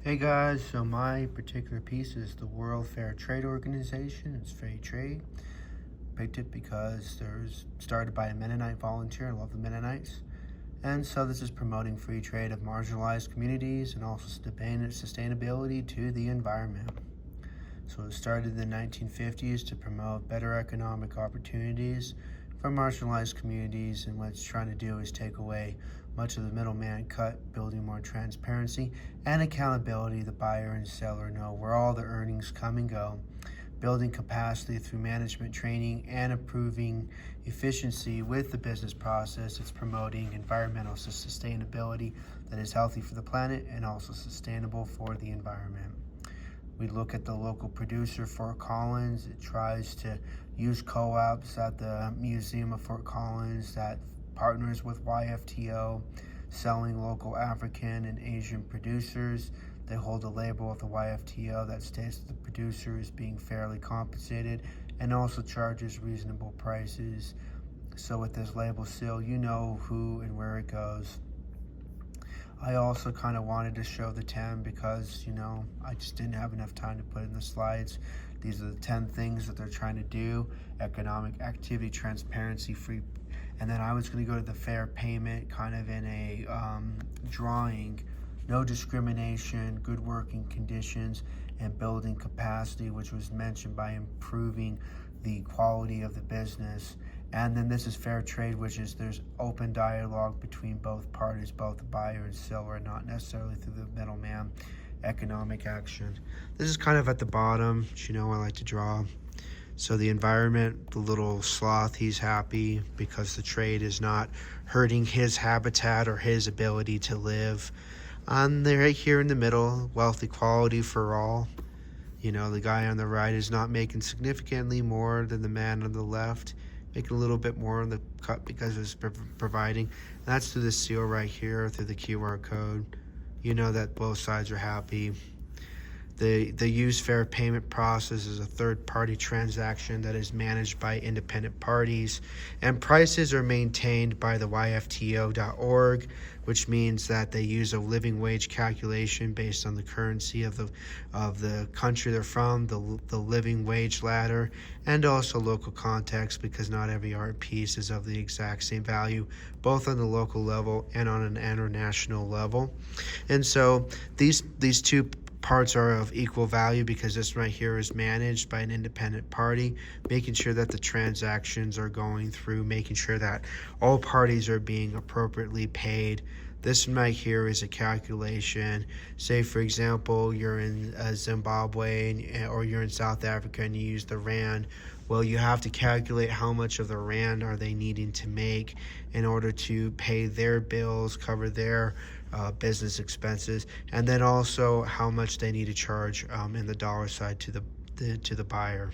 Hey guys, so my particular piece is the World Fair Trade Organization. It's Fair Trade. Picked it because there's started by a Mennonite volunteer. I love the Mennonites. And so this is promoting free trade of marginalized communities and also sustainability to the environment. So it started in the 1950s to promote better economic opportunities for marginalized communities, and what it's trying to do is take away much of the middleman cut, building more transparency and accountability. The buyer and seller know where all the earnings come and go, building capacity through management training and improving efficiency with the business process. It's promoting environmental sustainability that is healthy for the planet and also sustainable for the environment. We look at the local producer, Fort Collins. It tries to use co-ops at the Museum of Fort Collins that partners with YFTO, selling local African and Asian producers. They hold a label with the YFTO that states that the producer is being fairly compensated and also charges reasonable prices. So with this label seal, you know who and where it goes. I also kind of wanted to show the 10 because, I just didn't have enough time to put in the slides. These are the 10 things that they're trying to do: economic activity, transparency, free. And then I was going to go to the fair payment, kind of in a drawing: no discrimination, good working conditions, and building capacity, which was mentioned by improving the quality of the business. And then this is fair trade, which is there's open dialogue between both parties, both the buyer and seller, and not necessarily through the middleman. Economic action. This is kind of at the bottom, which I like to draw. So the environment, the little sloth, he's happy because the trade is not hurting his habitat or his ability to live. And they're right here in the middle, wealth equality for all. The guy on the right is not making significantly more than the man on the left, making a little bit more on the cut because it's providing. And that's through the seal right here, through the QR code. That both sides are happy. The used fair payment process is a third-party transaction that is managed by independent parties, and prices are maintained by the YFTO.org, which means that they use a living wage calculation based on the currency of the country they're from, the living wage ladder, and also local context, because not every art piece is of the exact same value, both on the local level and on an international level. And so these two parts are of equal value because this right here is managed by an independent party, making sure that the transactions are going through, making sure that all parties are being appropriately paid. This right here is a calculation. Say, for example, you're in Zimbabwe or you're in South Africa and you use the rand. Well, you have to calculate how much of the rand are they needing to make in order to pay their bills, cover their business expenses, and then also how much they need to charge in the dollar side to the buyer.